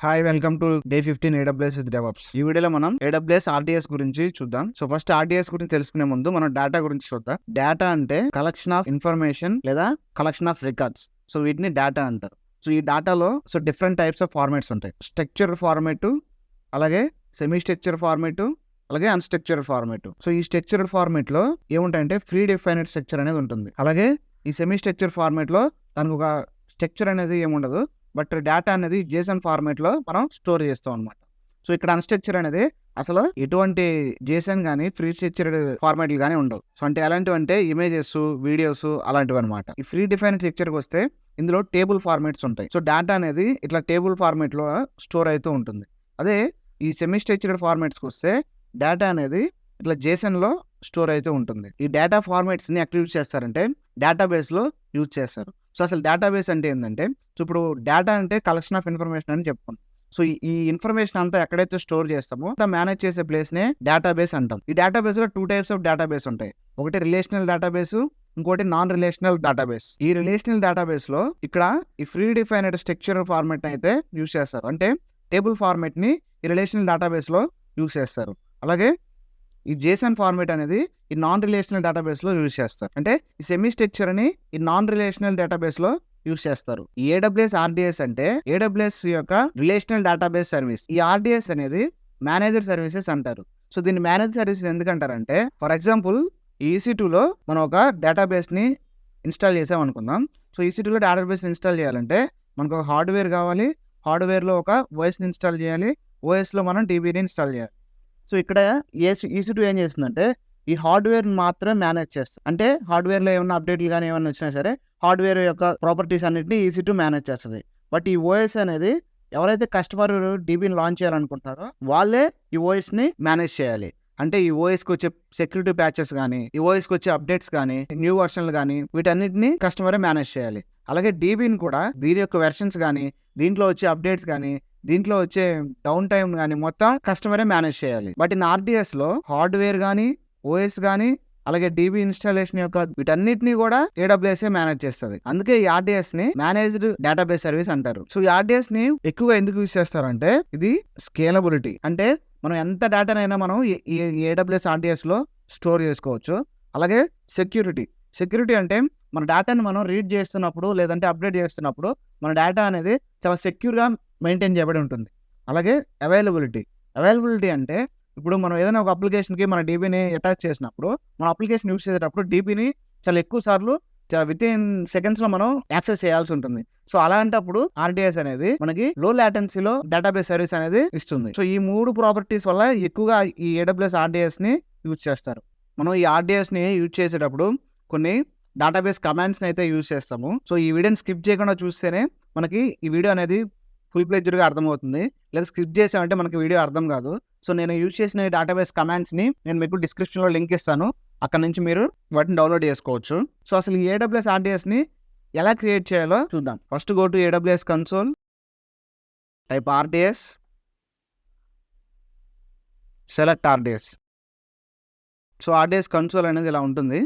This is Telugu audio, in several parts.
Hi, welcome to day 15 AWS with DevOps. ఈ వీడియోలో మనం AWS RDS గురించి చూద్దాం. సో ఫస్ట్ RDS గురించి తెలుసుకునే ముందు మనం డేటా గురించి చూద్దాం. డేటా అంటే కలెక్షన్ ఆఫ్ ఇన్ఫర్మేషన్ లేదా కలెక్షన్ ఆఫ్ రికార్డ్స్. సో వీటిని డేటా అంటారు. సో ఈ డేటాలో డిఫరెంట్ టైప్స్ ఆఫ్ ఫార్మాట్స్ ఉంటాయి. స్ట్రక్చర్ ఫార్మాట్, అలాగే సెమీ స్ట్రక్చర్ ఫార్మాట్, అలాగే అన్స్ట్రక్చర్డ్ ఫార్మాట్. సో ఈ స్ట్రక్చర్డ్ ఫార్మాట్ లో ఏముంటాయంటే ఫ్రీ డిఫైన్డ్ స్ట్రక్చర్ అనేది ఉంటుంది. అలాగే ఈ సెమీ స్ట్రక్చర్ ఫార్మాట్ లో దానికి ఒక స్ట్రక్చర్ అనేది ఏముండదు, బట్ డేటా అనేది జేసన్ ఫార్మాట్ లో మనం స్టోర్ చేస్తాం అనమాట. సో ఇక్కడ అన్స్ట్రక్చర్ అనేది అసలు ఎటువంటి జేసన్ కానీ ఫ్రీ స్ట్రక్చర్డ్ ఫార్మాట్లు కానీ ఉండవు. సో అంటే ఎలాంటివి అంటే ఇమేజెస్, వీడియోస్ అలాంటివి అనమాట. ఈ ఫ్రీ డిఫైన్డ్ స్ట్రక్చర్కి వస్తే ఇందులో టేబుల్ ఫార్మాట్స్ ఉంటాయి. సో డేటా అనేది ఇట్లా టేబుల్ ఫార్మాట్ లో స్టోర్ అవుతూ ఉంటుంది. అదే ఈ సెమీ స్ట్రక్చర్డ్ ఫార్మాట్స్కి వస్తే డేటా అనేది ఇట్లా జేసన్ లో స్టోర్ అవుతూ ఉంటుంది. ఈ డేటా ఫార్మాట్స్ ని ఎక్కడ యూజ్ చేస్తారంటే డేటాబేస్ లో యూజ్ చేస్తారు. సో అసలు డేటాబేస్ అంటే ఏంటంటే, సో ఇప్పుడు డేటా అంటే కలెక్షన్ ఆఫ్ ఇన్ఫర్మేషన్ అని చెప్పుకుంటాం. సో ఈ ఇన్ఫర్మేషన్ అంతా ఎక్కడైతే స్టోర్ చేస్తామో మేనేజ్ చేసే ప్లేస్ నే డేటాబేస్ అంటాం. ఈ డేటాబేస్ లో 2 టైప్స్ ఆఫ్ డేటాబేస్ ఉంటాయి. ఒకటి రిలేషనల్ డేటాబేస్, ఇంకోటి నాన్ రిలేషనల్ డేటాబేస్. ఈ రిలేషనల్ డేటాబేస్ లో ఇక్కడ ఈ ఫ్రీ డిఫైన్డ్ స్ట్రక్చర్ ఫార్మాట్ అయితే యూజ్ చేస్తారు. అంటే టేబుల్ ఫార్మాట్ ని ఈ రిలేషనల్ డేటాబేస్ లో యూజ్ చేస్తారు. అలాగే ఈ జేసన్ ఫార్మాట్ అనేది ఈ నాన్ రిలేషనల్ డేటాబేస్ లో యూజ్ చేస్తారు. అంటే ఈ సెమీ స్ట్రక్చర్ అని ఈ నాన్ రిలేషనల్ డేటాబేస్ లో యూజ్ చేస్తారు. ఈ AWS RDS అంటే AWS యొక్క రిలేషనల్ డేటాబేస్ సర్వీస్. ఈ RDS అనేది మేనేజర్ సర్వీసెస్ అంటారు. సో దీన్ని మేనేజర్ సర్వీసెస్ ఎందుకంటారంటే, ఫర్ ఎగ్జాంపుల్ EC2 లో మనం ఒక డేటాబేస్ ని ఇన్స్టాల్ చేసాం అనుకుందాం. సో EC2 లో డేటాబేస్ ఇన్స్టాల్ చేయాలంటే మనకు ఒక హార్డ్వేర్ కావాలి. హార్డ్వేర్ లో ఒక OS ని ఇన్స్టాల్ చేయాలి. OS లో మనం DBని ఇన్స్టాల్ చేయాలి. సో ఇక్కడ EC2 ఏం చేస్తుందంటే ఈ హార్డ్వేర్ మాత్రమే మేనేజ్ చేస్తుంది. అంటే హార్డ్వేర్ లో ఏమైనా అప్డేట్లు కానీ ఏమైనా వచ్చినా సరే హార్డ్వేర్ యొక్క ప్రాపర్టీస్ అన్నింటినీ EC2 మేనేజ్ చేస్తుంది. బట్ ఈ OS అనేది ఎవరైతే కస్టమర్ DBని లాంచ్ చేయాలనుకుంటారో వాళ్ళే ఈ OS ని మేనేజ్ చేయాలి. అంటే ఈ OS కి వచ్చే సెక్యూరిటీ ప్యాచెస్ కానీ, ఈ OS కి వచ్చే అప్డేట్స్ కానీ, న్యూ వర్షన్లు కానీ వీటన్నిటిని కస్టమరే మేనేజ్ చేయాలి. అలాగే DBని కూడా దీని యొక్క వెర్షన్స్ కానీ, దీంట్లో వచ్చే అప్డేట్స్ కానీ, దీంట్లో వచ్చే డౌన్ టైం కానీ మొత్తం కస్టమరే మేనేజ్ చేయాలి. బట్ ఇన్ RDS లో హార్డ్వేర్ కానీ, OS కానీ, అలాగే DB ఇన్స్టాలేషన్ యొక్క వీటన్నిటిని కూడా AWS మేనేజ్ చేస్తుంది. అందుకే ఈ RDS ని మేనేజ్డ్ డేటాబేస్ సర్వీస్ అంటారు. సో ఈ RDS ని ఎక్కువగా ఎందుకు యూజ్ చేస్తారంటే ఇది స్కేలబిలిటీ. అంటే మనం ఎంత డేటానైనా మనం ఈ AWS RDS లో స్టోర్ చేసుకోవచ్చు. అలాగే సెక్యూరిటీ అంటే మన డేటాని మనం రీడ్ చేస్తున్నప్పుడు లేదంటే అప్డేట్ చేస్తున్నప్పుడు మన డేటా అనేది చాలా సెక్యూర్గా మెయింటైన్ చేయబడి ఉంటుంది. అలాగే అవైలబిలిటీ అంటే ఇప్పుడు మనం ఏదైనా ఒక అప్లికేషన్కి మన DBని అటాచ్ చేసినప్పుడు మన అప్లికేషన్ యూజ్ చేసేటప్పుడు DBని చాలా ఎక్కువ సార్లు విత్ ఇన్ సెకండ్స్ లో మనం యాక్సెస్ చేయాల్సి ఉంటుంది. సో అలాంటప్పుడు RDS అనేది మనకి లో లాటెన్సీలో డేటాబేస్ సర్వీస్ అనేది ఇస్తుంది. సో ఈ 3 ప్రాపర్టీస్ వల్ల ఎక్కువగా ఈ AWS RDS ని యూజ్ చేస్తారు. మనం ఈ RDS ని యూజ్ చేసేటప్పుడు కొన్ని డేటాబేస్ కమాండ్స్ని అయితే యూజ్ చేస్తాము. సో ఈ వీడియోని స్కిప్ చేయకుండా చూస్తేనే మనకి ఈ వీడియో అనేది ఫుల్ ప్లెజ్డ్గా అర్థమవుతుంది. లేదా స్కిప్ చేసామంటే మనకి వీడియో అర్థం కాదు. సో నేను యూజ్ చేసిన డేటాబేస్ కమాండ్స్ని నేను మీకు డిస్క్రిప్షన్లో లింక్ ఇస్తాను. అక్కడ నుంచి మీరు వాటిని డౌన్లోడ్ చేసుకోవచ్చు. సో అసలు ఈ AWS RDS ని ఎలా క్రియేట్ చేయాలో చూద్దాం. First go to AWS console, type RDS, select RDS. So RDS console అనేది ఇలా ఉంటుంది.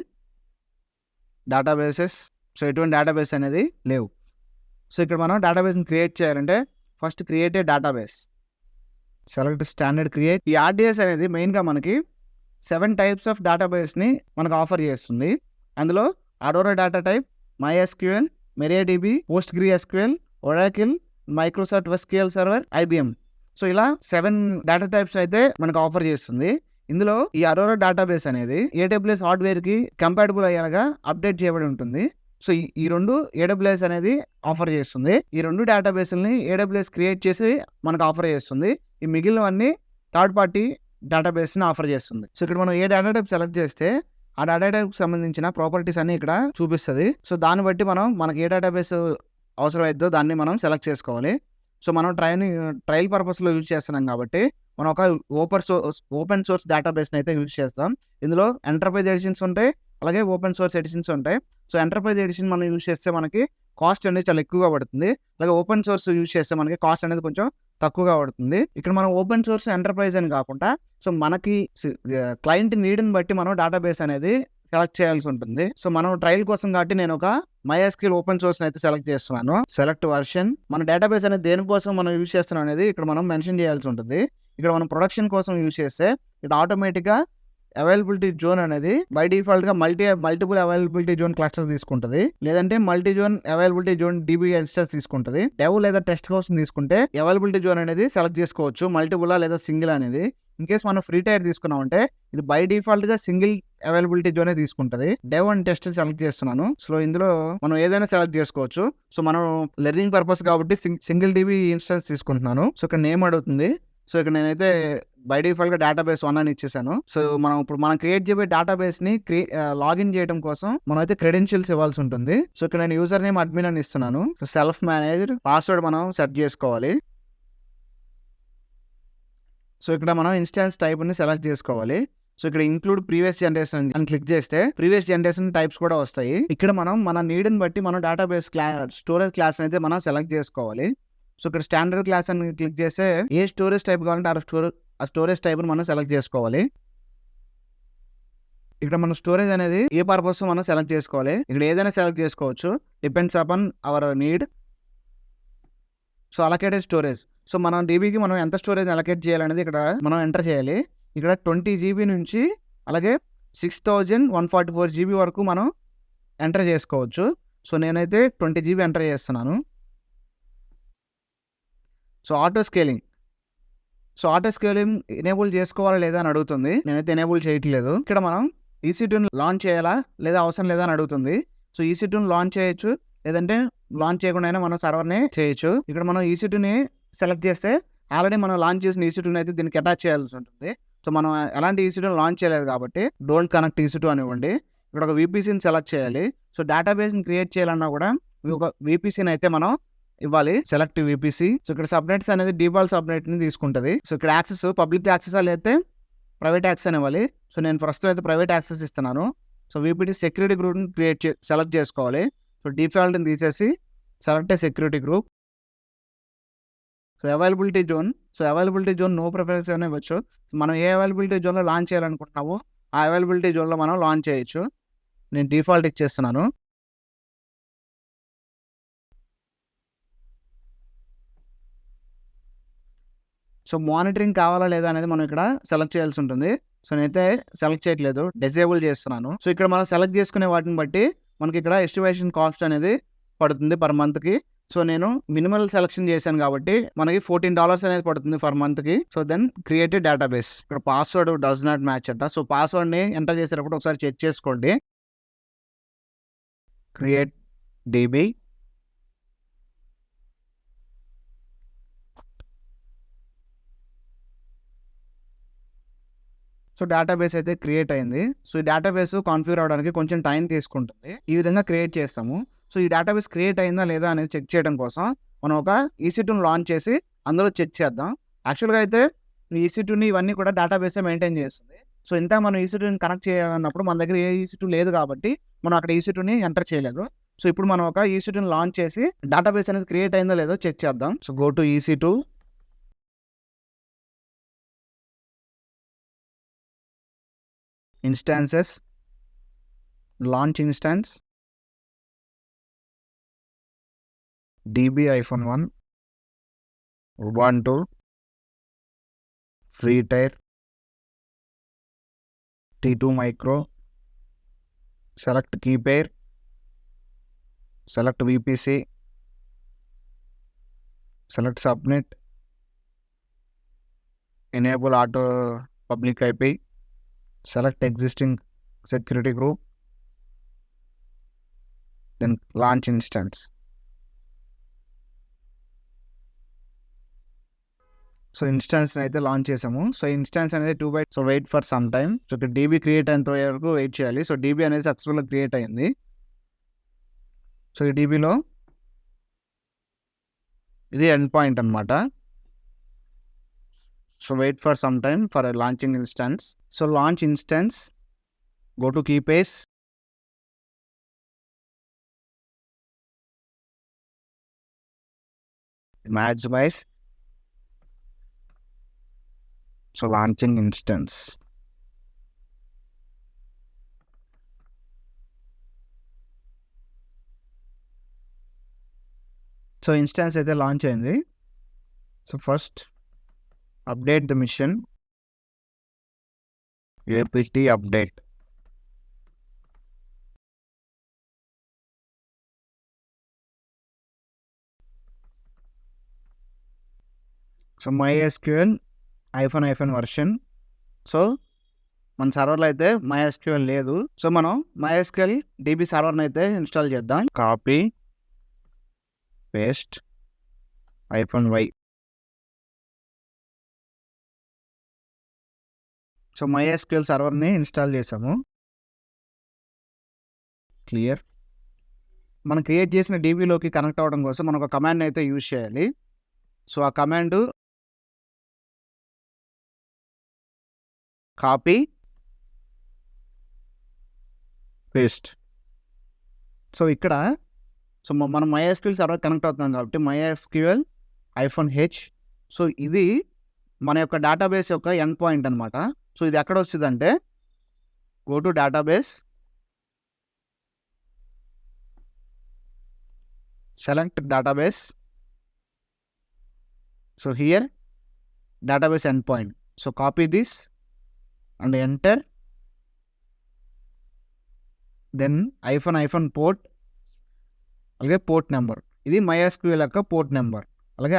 డేటాబేసెస్, సో ఎటువంటి డేటాబేస్ అనేది లేవు. సో ఇక్కడ మనం డేటాబేస్ని క్రియేట్ చేయాలంటే first create a database, select standard create. ఈ RDS అనేది మెయిన్గా మనకి 7 టైప్స్ ఆఫ్ డేటాబేస్ని మనకు ఆఫర్ చేస్తుంది. అందులో Aurora data type, MySQL, MariaDB, PostgreSQL, Oracle, Microsoft SQL server, IBM. So ఇలా 7 డేటా టైప్స్ అయితే మనకు ఆఫర్ చేస్తుంది. ఇందులో ఈ అరోరా డేటాబేస్ అనేది AWS హార్డ్వేర్ కి కంపాటబుల్ అయ్యేలాగా అప్డేట్ చేయబడి ఉంటుంది. సో ఈ 2 AWS అనేది ఆఫర్ చేస్తుంది. ఈ 2 డేటాబేస్ని AWS క్రియేట్ చేసి మనకు ఆఫర్ చేస్తుంది. ఈ మిగిలినవన్నీ థర్డ్ పార్టీ డేటాబేస్ని ఆఫర్ చేస్తుంది. సో ఇక్కడ మనం ఏ డేటా టైప్ సెలెక్ట్ చేస్తే ఆ డేటా టైప్కి సంబంధించిన ప్రాపర్టీస్ అన్ని ఇక్కడ చూపిస్తుంది. సో దాన్ని బట్టి మనకి ఏ డేటాబేస్ అవసరం అవుతుందో దాన్ని మనం సెలెక్ట్ చేసుకోవాలి. సో మనం ట్రయల్ పర్పస్లో యూజ్ చేస్తున్నాం కాబట్టి మనం ఒక ఓపెన్ సోర్స్ డేటాబేస్ని అయితే యూజ్ చేస్తాం. ఇందులో ఎంటర్ప్రైజ్ ఎడిషన్స్ ఉంటాయి, అలాగే ఓపెన్ సోర్స్ ఎడిషన్స్ ఉంటాయి. సో ఎంటర్ప్రైజ్ ఎడిషన్ మనం యూజ్ చేస్తే మనకి కాస్ట్ అనేది చాలా ఎక్కువగా పడుతుంది. అలాగే ఓపెన్ సోర్స్ యూజ్ చేస్తే మనకి కాస్ట్ అనేది కొంచెం తక్కువగా పడుతుంది. ఇక్కడ మనం ఓపెన్ సోర్స్ ఎంటర్ప్రైజ్ అని కాకుండా సో మనకి క్లయింట్ నీడ్ని బట్టి మనం డేటాబేస్ అనేది సెలెక్ట్ చేయాల్సి ఉంటుంది. సో మనం ట్రయల్ కోసం కాబట్టి నేను ఒక MySQL ఓపెన్ సోర్స్ అయితే సెలెక్ట్ చేస్తున్నాను. Select version. మన డేటాబేస్ అనేది దేనికోసం మనం యూజ్ చేస్తున్నాం అనేది ఇక్కడ మనం మెన్షన్ చేయాల్సి ఉంటుంది. ఇక్కడ మనం ప్రొడక్షన్ కోసం యూజ్ చేస్తే ఇక్కడ ఆటోమేటిక్గా అవైలబిలిటీ జోన్ అనేది బై డిఫాల్ట్ గా మల్టిపుల్ అవైలబిలిటీ జోన్ క్లస్టర్ తీసుకుంటది. లేదంటే multi zone availability zone DB instance తీసుకుంటది. డెవ్ లేదా టెస్ట్ కోసం తీసుకుంటే అవైలబిలిటీ జోన్ అనేది సెలెక్ట్ చేసుకోవచ్చు, మల్టిపుల్ లేదా సింగిల్ అనేది. ఇన్ కేస్ మనం ఫ్రీ టైర్ తీసుకున్నాం అంటే ఇది బై డిఫాల్ట్ గా సింగిల్ అవైలబిలిటీ జోనే తీసుకుంటది. డెవ్ అండ్ టెస్ట్ సెలెక్ట్ చేస్తున్నాను. సో ఇందులో మనం ఏదైనా సెలెక్ట్ చేసుకోవచ్చు. సో మనం లెర్నింగ్ పర్పస్ కాబట్టి సింగిల్ DB ఇన్స్టాన్స్ తీసుకుంటున్నాను. సో ఇక్కడ నేమ్ అడుగుతుంది. సో ఇక్కడ నేనైతే బై డిఫాల్ట్ గా డేటాబేస్ 1 అని ఇచ్చేసాను. సో మనం క్రియేట్ చేయబోయే డేటాబేస్ ని లాగిన్ చేయడం కోసం మనం అయితే క్రెడెన్షియల్స్ ఇవ్వాల్సి ఉంటుంది. సో ఇక్కడ నేను యూజర్ నేమ్ అడ్మిన్ అని ఇస్తున్నాను. సో సెల్ఫ్ మేనేజ్డ్ పాస్వర్డ్ మనం సెట్ చేసుకోవాలి. సో ఇక్కడ మనం ఇన్స్టాన్స్ టైప్ ని సెలెక్ట్ చేసుకోవాలి. సో ఇక్కడ ఇంక్లూడ్ ప్రీవియస్ జనరేషన్ అని క్లిక్ చేస్తే ప్రీవియస్ జనరేషన్ టైప్స్ కూడా వస్తాయి. ఇక్కడ మనం మన నీడ్ని బట్టి మనం డేటాబేస్ స్టోరేజ్ క్లాస్ అయితే మనం సెలెక్ట్ చేసుకోవాలి. సో ఇక్కడ స్టాండర్డ్ క్లాస్ అని క్లిక్ చేస్తే ఏ స్టోరేజ్ టైప్ కావాలంటే ఆ స్టోరేజ్ టైప్ మనం సెలెక్ట్ చేసుకోవాలి. ఇక్కడ మన స్టోరేజ్ అనేది ఏ పర్పస్ మనం సెలెక్ట్ చేసుకోవాలి. ఇక్కడ ఏదైనా సెలెక్ట్ చేసుకోవచ్చు, depends upon our need. So allocated storage. So మనం DBకి మనం ఎంత స్టోరేజ్ అలొకేట్ చేయాలనేది ఇక్కడ మనం ఎంటర్ చేయాలి. ఇక్కడ 20 GB నుంచి అలాగే 6144 GB వరకు మనం ఎంటర్ చేసుకోవచ్చు. సో నేనైతే 20 GB ఎంటర్ చేస్తున్నాను. సో ఆటో స్కేలింగ్ ఎనేబుల్ చేసుకోవాలా లేదా అని అడుగుతుంది. నేనైతే ఎనేబుల్ చేయట్లేదు. ఇక్కడ మనం EC2ని లాంచ్ చేయాలా లేదా అవసరం లేదా అని అడుగుతుంది. సో EC2ని లాంచ్ చేయొచ్చు, లేదంటే లాంచ్ చేయకుండా అయినా మనం సర్వర్ని చేయొచ్చు. ఇక్కడ మనం EC2ని సెలెక్ట్ చేస్తే ఆల్రెడీ మనం లాంచ్ చేసిన EC2ని అయితే దీనికి అటాచ్ చేయాల్సి ఉంటుంది. సో మనం ఎలాంటి EC2ని లాంచ్ చేయలేదు కాబట్టి డోంట్ కనెక్ట్ EC2 అని ఇవ్వండి. ఇక్కడ ఒక VPCని సెలెక్ట్ చేయాలి. సో డేటాబేస్ని క్రియేట్ చేయాలన్నా కూడా ఒక VPCని అయితే మనం ఇవ్వాలి. Select VPC. సో ఇక్కడ సబ్నెట్స్ అనేది డిఫాల్ట్ సబ్నెట్ ని తీసుకుంటది. సో ఇక్కడ యాక్సెస్ పబ్లిక్ యాక్సెస్ అయితే ప్రైవేట్ యాక్సెస్ అని ఇవ్వాలి. సో నేను ప్రస్తుతం అయితే ప్రైవేట్ యాక్సెస్ ఇస్తున్నాను. సో VPT సెక్యూరిటీ గ్రూప్ ని సెలెక్ట్ చేసుకోవాలి. సో డిఫాల్ట్ ని తీసేసి select a security group. So availability zone no preference అని ఇవ్వచ్చు. మనం ఏ అవైలబిలిటీ జోన్ లో లాంచ్ చేయాలనుకుంటున్నామో ఆ అవైలబిలిటీ జోన్ లో మనం లాంచ్ చేయొచ్చు. నేను డిఫాల్ట్ ఇచ్చేస్తున్నాను. సో మానిటరింగ్ కావాలా లేదా అనేది మనం ఇక్కడ సెలెక్ట్ చేయాల్సి ఉంటుంది. సో నేనైతే సెలెక్ట్ చేయట్లేదు, డిజేబుల్ చేస్తున్నాను. సో ఇక్కడ మనం సెలెక్ట్ చేసుకునే వాటిని బట్టి మనకి ఇక్కడ ఎస్టిమేషన్ కాస్ట్ అనేది పడుతుంది పర్ మంత్కి. సో నేను మినిమల్ సెలెక్షన్ చేశాను కాబట్టి మనకి $14 అనేది పడుతుంది పర్ మంత్కి. So then create database. ఇక్కడ పాస్వర్డ్ డస్ నాట్ మ్యాచ్ అంట. సో పాస్వర్డ్ని ఎంటర్ చేసేటప్పుడు ఒకసారి చెక్ చేసుకోండి. Create DB. సో డేటాబేస్ అయితే క్రియేట్ అయింది. సో ఈ డేటాబేస్ కాన్ఫిగర్ అవడానికి కొంచెం టైం తీసుకుంటుంది. ఈ విధంగా క్రియేట్ చేస్తాము. సో ఈ డేటాబేస్ క్రియేట్ అయిందా లేదా అనేది చెక్ చేయడం కోసం మనం ఒక EC2ని లాంచ్ చేసి అందులో చెక్ చేద్దాం. యాక్చువల్గా అయితే ఈ EC2ని ఇవన్నీ కూడా డేటాబేసే మెయింటైన్ చేస్తుంది. సో ఇంత మనం EC2ని కనెక్ట్ చేయాలన్నప్పుడు మన దగ్గర ఏ EC2 లేదు కాబట్టి మనం అక్కడ EC2ని ఎంటర్ చేయలేదు. సో ఇప్పుడు మనం ఒక EC2ని లాంచ్ చేసి డేటాబేస్ అనేది క్రియేట్ అయిందో లేదో చెక్ చేద్దాం. So go to EC2. Instances, launch instance, DB-1, Ubuntu, free tier, T2 micro, select key pair, select VPC, select subnet, enable auto public IP, select existing security group, then launch instance. So instance అయితే లాంచ్ చేసాము. సో ఇన్స్టాన్స్ అనేది 2 bytes. So wait for some time. సో ఇక్కడ DB క్రియేట్ అయినంత వరకు వెయిట్ చేయాలి. సో DB అనేది సక్సెస్ఫుల్గా క్రియేట్ అయింది. సో ఈ DBలో ఇది ఎండ్ పాయింట్ అనమాట. So wait for some time for launching instance. So launch instance, go to key pairs, maximize. So launching instance. So instance అయితే లాంచ్ అయింది. So first update the machine apt update. So MySQL -, version. So మన సర్వర్లో అయితే MySQL లేదు. సో మనం MySQL DB సర్వర్ని అయితే ఇన్స్టాల్ చేద్దాం. Copy paste -y. So MySQL సర్వర్ని ఇన్స్టాల్ చేసాము. క్లియర్. మనం క్రియేట్ చేసిన డీబీలోకి కనెక్ట్ అవ్వడం కోసం మనం ఒక కమాండ్ అయితే యూజ్ చేయాలి. సో ఆ కమాండ్ కాపీ పేస్ట్. సో ఇక్కడ మనం MySQL సర్వర్ కనెక్ట్ అవుతున్నాం కాబట్టి MySQL -h. సో ఇది మన యొక్క డేటాబేస్ యొక్క ఎండ్ పాయింట్ అనమాట. సో ఇది ఎక్కడ వచ్చిందంటే go to database, select database. So here database end point. So copy this and enter, then -, port, అలాగే పోర్ట్ నెంబర్. ఇది MySQL యొక్క పోర్ట్ నెంబర్. అలాగే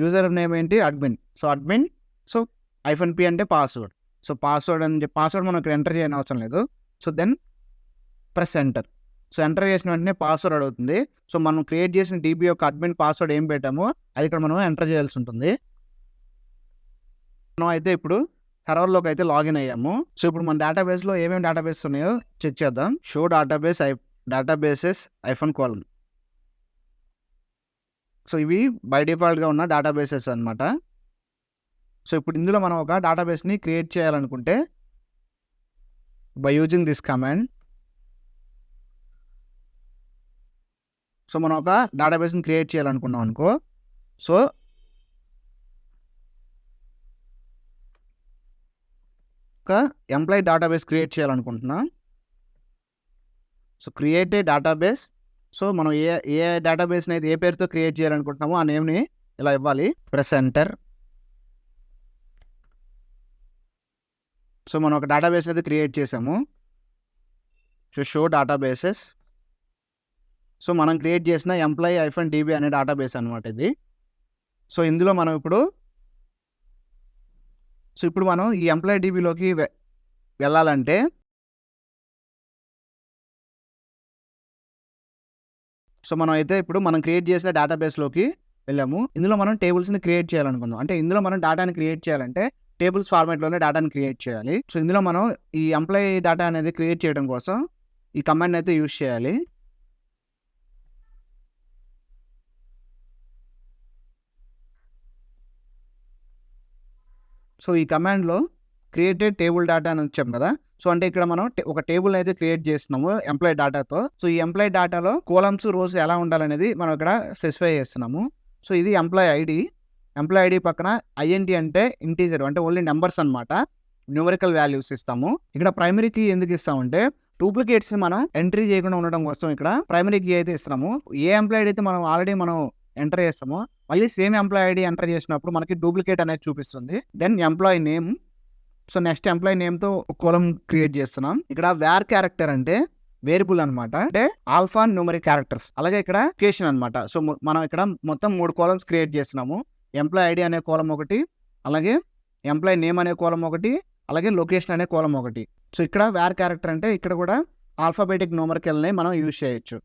యూజర్ నేమ్ ఏంటి, admin. So admin. So -p అంటే పాస్వర్డ్. సో పాస్వర్డ్ మనం ఇక్కడ ఎంటర్ చేయని అవసరం లేదు. So then press enter. So enter చేసిన వెంటనే పాస్వర్డ్ అడుగుతుంది. సో మనం క్రియేట్ చేసిన డీబీ యొక్క అడ్మిన్ పాస్వర్డ్ ఏం పెట్టామో అది ఇక్కడ మనం ఎంటర్ చేయాల్సి ఉంటుంది. మనం అయితే ఇప్పుడు సర్వర్లోకి అయితే లాగిన్ అయ్యాము. సో ఇప్పుడు మన డేటాబేస్లో ఏమేమి డేటాబేస్ ఉన్నాయో చెక్ చేద్దాం. షో డేటాబేసెస్ -, సో ఇవి బై డిఫాల్ట్గా ఉన్న డేటాబేసెస్ అనమాట. సో ఇప్పుడు ఇందులో మనం ఒక డేటాబేస్ని క్రియేట్ చేయాలనుకుంటే by using this command. So మనం ఒక డేటాబేస్ని క్రియేట్ చేయాలనుకున్నాం అనుకో. సో ఒక ఎంప్లాయీ డేటాబేస్ క్రియేట్ చేయాలనుకుంటున్నాం. So create a database. So మనం ఏ డేటాబేస్ని అయితే ఏ పేరుతో క్రియేట్ చేయాలనుకుంటున్నామో ఆ నేమ్ని ఇలా ఇవ్వాలి. Press enter. సో మనం ఒక డేటాబేస్ అయితే క్రియేట్ చేసాము. So show databases. సో మనం క్రియేట్ చేసిన ఎంప్లాయీ -db అనే డేటాబేస్ అనమాట ఇది. సో ఇందులో మనం ఇప్పుడు మనం ఈ ఎంప్లాయీ డీబీలోకి వెళ్ళాలంటే సో మనం క్రియేట్ చేసిన డేటాబేస్లోకి వెళ్ళాము. ఇందులో మనం టేబుల్స్ని క్రియేట్ చేయాలనుకుందాం. అంటే ఇందులో మనం డేటాని క్రియేట్ చేయాలంటే టేబుల్స్ ఫార్మాట్లోనే డేటాని క్రియేట్ చేయాలి. సో ఇందులో మనం ఈ ఎంప్లాయీ డేటా అనేది క్రియేట్ చేయడం కోసం ఈ కమాండ్ అయితే యూజ్ చేయాలి. సో ఈ కమాండ్లో క్రియేటెడ్ టేబుల్ డేటా అని వచ్చాం కదా. సో అంటే ఇక్కడ మనం ఒక టేబుల్ అయితే క్రియేట్ చేస్తున్నాము ఎంప్లాయీ డేటాతో. సో ఈ ఎంప్లాయీ డేటాలో కోలమ్స్, రోస్ ఎలా ఉండాలనేది మనం ఇక్కడ స్పెసిఫై చేస్తున్నాము. సో ఇది ఎంప్లాయీ ఐడి పక్కన INT అంటే ఇంటీజర్, అంటే ఓన్లీ నెంబర్స్ అనమాట, న్యూమరికల్ వాల్యూస్ ఇస్తాము. ఇక్కడ ప్రైమరీ కీ ఎందుకు ఇస్తామంటే డూప్లికేట్స్ని మనం ఎంట్రీ చేయకుండా ఉండడం కోసం ఇక్కడ ప్రైమరీ కీ అయితే ఇస్తున్నాము. ఏ ఎంప్లాయీ అయితే మనం ఆల్రెడీ ఎంటర్ చేస్తామో మళ్ళీ సేమ్ ఎంప్లాయీ ఐడి ఎంటర్ చేసినప్పుడు మనకి డూప్లికేట్ అనేది చూపిస్తుంది. Then employee name. So next employee నేమ్తో ఒక కోలం క్రియేట్ చేస్తున్నాం. ఇక్కడ వేర్ క్యారెక్టర్ అంటే వేరియబుల్ అనమాట, అంటే ఆల్ఫా న్యూమరిక్ క్యారెక్టర్స్. అలాగే ఇక్కడ లొకేషన్ అనమాట. సో మనం ఇక్కడ మొత్తం 3 కాలమ్స్ క్రియేట్ చేస్తున్నాము. ఎంప్లాయీ ఐడి అనే కోలం ఒకటి, అలాగే ఎంప్లాయీ నేమ్ అనే కోలం ఒకటి, అలాగే లొకేషన్ అనే కోలం ఒకటి. సో ఇక్కడ వేర్ క్యారెక్టర్ అంటే ఇక్కడ కూడా ఆల్ఫాబెటిక్ న్యూమరికల్ని మనం యూజ్ చేయొచ్చు.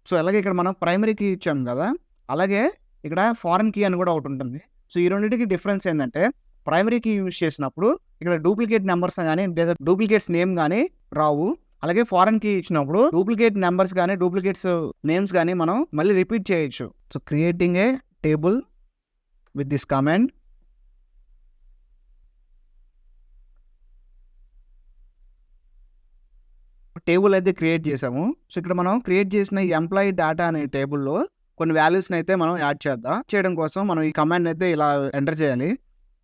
సో అలాగే ఇక్కడ మనం ప్రైమరీ కీ ఇచ్చాం కదా, అలాగే ఇక్కడ ఫారెన్ కీ అని కూడా ఒకటి ఉంటుంది. సో ఈ రెండింటికి డిఫరెన్స్ ఏంటంటే ప్రైమరీ కీ యూజ్ చేసినప్పుడు ఇక్కడ డూప్లికేట్ నెంబర్స్ కానీ లేదా డూప్లికేట్స్ నేమ్ కానీ రావు. అలాగే ఫారెన్ కీ ఇచ్చినప్పుడు డూప్లికేట్ నెంబర్స్ కానీ డూప్లికేట్స్ నేమ్స్ కానీ మనం మళ్ళీ రిపీట్ చేయొచ్చు. So creating a table with this command. Table అయితే క్రియేట్ చేసాము. సో ఇక్కడ మనం క్రియేట్ చేసిన ఈ ఎంప్లాయీ డేటా అనే టేబుల్లో కొన్ని వాల్యూస్ని అయితే మనం యాడ్ చేద్దాం. చేయడం కోసం మనం ఈ కమాండ్ అయితే ఇలా ఎంటర్ చేయాలి.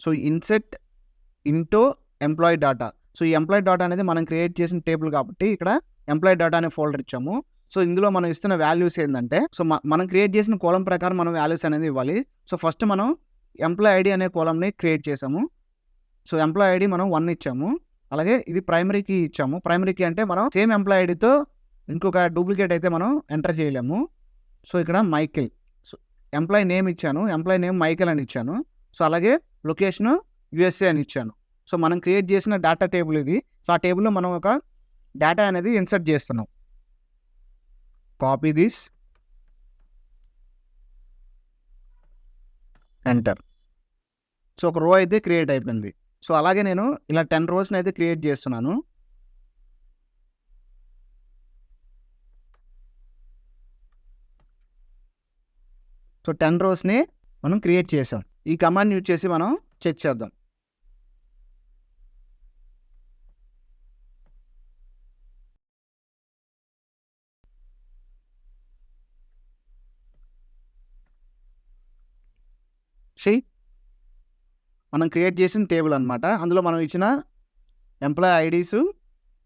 సో ఇన్సెట్ ఇంటో ఎంప్లాయీ డేటా. సో ఈ ఎంప్లాయీ డేటా అనేది మనం క్రియేట్ చేసిన టేబుల్ కాబట్టి ఇక్కడ ఎంప్లాయీ డేటా అనే ఫోల్డర్ ఇచ్చాము. సో ఇందులో మనం ఇస్తున్న వాల్యూస్ ఏంటంటే, సో మనం క్రియేట్ చేసిన కాలమ్ ప్రకారం మనం వాల్యూస్ అనేది ఇవ్వాలి. సో ఫస్ట్ మనం ఎంప్లాయీ ఐడి అనే కాలమ్ని క్రియేట్ చేసాము. సో ఎంప్లాయీ ఐడి మనం 1 ఇచ్చాము. అలాగే ఇది ప్రైమరీ కీ ఇచ్చాము. ప్రైమరీ కీ అంటే మనం సేమ్ ఎంప్లాయీ ఐడితో ఇంకొక డూప్లికేట్ అయితే మనం ఎంటర్ చేయలేము. సో ఇక్కడ మైకేల్, సో ఎంప్లాయీ నేమ్ ఇచ్చాను. ఎంప్లాయీ నేమ్ మైకేల్ అని ఇచ్చాను. సో అలాగే లొకేషన్ యూఎస్ఏ అని ఇచ్చాను. సో మనం క్రియేట్ చేసిన డేటా టేబుల్ ఇది. సో ఆ టేబుల్లో మనం ఒక డేటా అనేది ఇన్సర్ట్ చేస్తున్నాం. Copy this, enter. సో ఒక రో అయితే క్రియేట్ అయిపోయింది. సో అలాగే నేను ఇలా 10 రోస్ని అయితే క్రియేట్ చేస్తున్నాను. సో 10 రోస్ని మనం క్రియేట్ చేసాం. ఈ కమాండ్ యూజ్ చేసి మనం చెక్ చేద్దాం. మనం క్రియేట్ చేసిన టేబుల్ అనమాట. అందులో మనం ఇచ్చిన ఎంప్లాయీ ఐడీస్,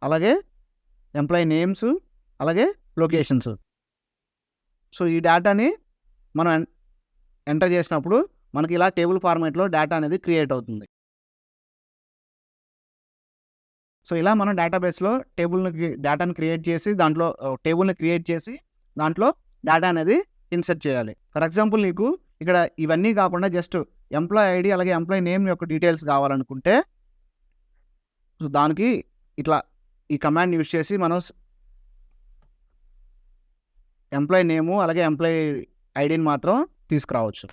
అలాగే ఎంప్లాయీ నేమ్స్, అలాగే లొకేషన్స్. సో ఈ డేటాని మనం ఎంటర్ చేసినప్పుడు మనకి ఇలా టేబుల్ ఫార్మాట్లో డేటా అనేది క్రియేట్ అవుతుంది. సో ఇలా మనం డేటాబేస్లో డేటాని క్రియేట్ చేసి టేబుల్ని క్రియేట్ చేసి దాంట్లో డేటా అనేది ఇన్సర్ట్ చేయాలి. ఫర్ ఎగ్జాంపుల్ నీకు ఇక్కడ ఇవన్నీ కాకుండా జస్ట్ ఎంప్లాయీ ఐడి అలాగే ఎంప్లాయీ నేమ్ యొక్క డీటెయిల్స్ కావాలనుకుంటే, సో దానికి ఇట్లా ఈ కమాండ్ యూజ్ చేసి మనం ఎంప్లాయీ నేము అలాగే ఎంప్లాయీ ఐడిని మాత్రం తీసుకురావచ్చు.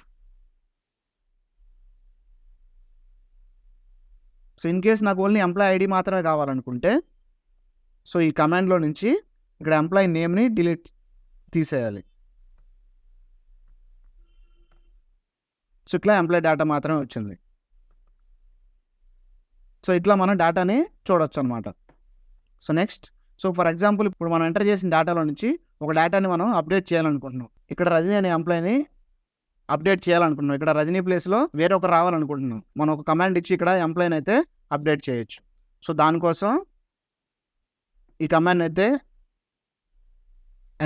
సో ఇన్ కేస్ నాకు ఓన్లీ ఎంప్లాయీ ఐడి మాత్రమే కావాలనుకుంటే, సో ఈ కమాండ్లో నుంచి ఇక్కడ ఎంప్లాయీ నేమ్ని తీసేయాలి. సో ఇట్లా ఎంప్లాయీ డేటా మాత్రమే వచ్చింది. సో ఇట్లా మనం డేటాని చూడొచ్చు అనమాట. So next, so for example ఇప్పుడు మనం ఎంటర్ చేసిన డేటాలో నుంచి ఒక డేటాని మనం అప్డేట్ చేయాలనుకుంటున్నాం. ఇక్కడ రజనీ అనే ఎంప్లాయీని అప్డేట్ చేయాలనుకుంటున్నాం. ఇక్కడ రజనీ ప్లేస్లో వేరే ఒకరు రావాలనుకుంటున్నాం. మనం ఒక కమాండ్ ఇచ్చి ఇక్కడ ఎంప్లాయీని అయితే అప్డేట్ చేయొచ్చు. సో దానికోసం ఈ కమాండ్ అయితే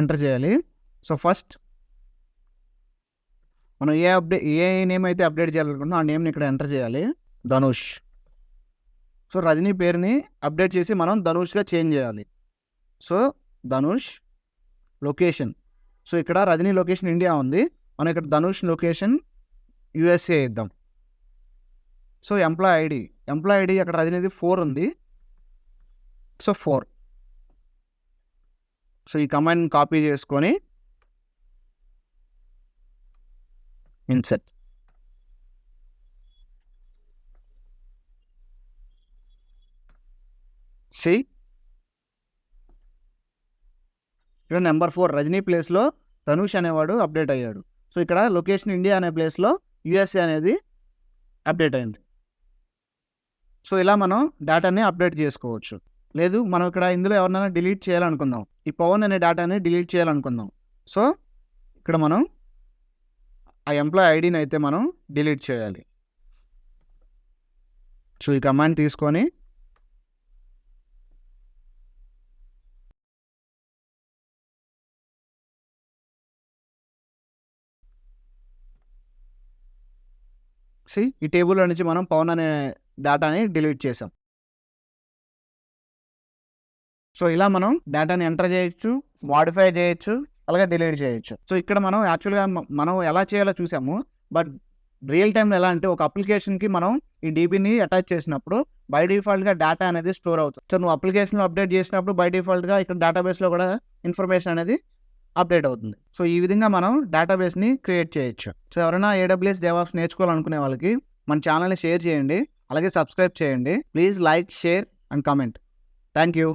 ఎంటర్ చేయాలి. సో ఫస్ట్ మనం ఏ నేమ్ అయితే అప్డేట్ చేయాలనుకుంటున్నాం ఆ నేమ్ని ఇక్కడ ఎంటర్ చేయాలి, ధనుష్. సో రజనీ పేరుని అప్డేట్ చేసి మనం ధనుష్గా చేంజ్ చేయాలి. సో ధనుష్ లొకేషన్, సో ఇక్కడ రజనీ లొకేషన్ ఇండియా ఉంది, మనం ఇక్కడ ధనుష్ లొకేషన్ యూఎస్ఏ ఇద్దాం. సో ఎంప్లాయీ ఐడి అక్కడ రజనీది 4 ఉంది. సో 4. సో ఈ కమాండ్ కాపీ చేసుకొని ఇన్సర్ట్. ఇక్కడ నెంబర్ 4 రజనీ ప్లేస్లో ధనుష్ అనేవాడు అప్డేట్ అయ్యాడు. సో ఇక్కడ లొకేషన్ ఇండియా అనే ప్లేస్లో యూఎస్ఏ అనేది అప్డేట్ అయింది. సో ఇలా మనం డేటాని అప్డేట్ చేసుకోవచ్చు. లేదు మనం ఇక్కడ ఇందులో ఎవరినైనా డిలీట్ చేయాలనుకుందాం, ఈ పవన్ అనే డేటాని డిలీట్ చేయాలనుకుందాం. సో ఇక్కడ మనం ఆ ఎంప్లాయీ ఐడిని అయితే మనం డిలీట్ చేయాలి. సో ఈ కమాండ్ తీసుకొని ఈ టేబుల్లో నుంచి మనం పవన్ అనే డేటాని డిలీట్ చేసాం. సో ఇలా మనం డేటాని ఎంటర్ చేయొచ్చు, మాడిఫై చేయొచ్చు, అలాగే డిలీట్ చేయొచ్చు. సో ఇక్కడ మనం యాక్చువల్గా మనం ఎలా చేయాలో చూసాము. బట్ రియల్ టైంలో ఎలా అంటే ఒక అప్లికేషన్కి మనం ఈ డీబీని అటాచ్ చేసినప్పుడు బై డిఫాల్ట్గా డేటా అనేది స్టోర్ అవుతుంది. సో నువ్వు అప్లికేషన్లో అప్డేట్ చేసినప్పుడు బై డిఫాల్ట్గా ఇక్కడ డేటాబేస్లో కూడా ఇన్ఫర్మేషన్ అనేది అప్డేట్ అవుతుంది. సో ఈ విధంగా మనం డేటాబేస్ని క్రియేట్ చేయొచ్చు. సో ఎవరైనా AWS DevOps నేర్చుకోవాలనుకునే వాళ్ళకి మన ఛానల్ని షేర్ చేయండి, అలాగే సబ్స్క్రైబ్ చేయండి. Please like, share and comment. Thank you.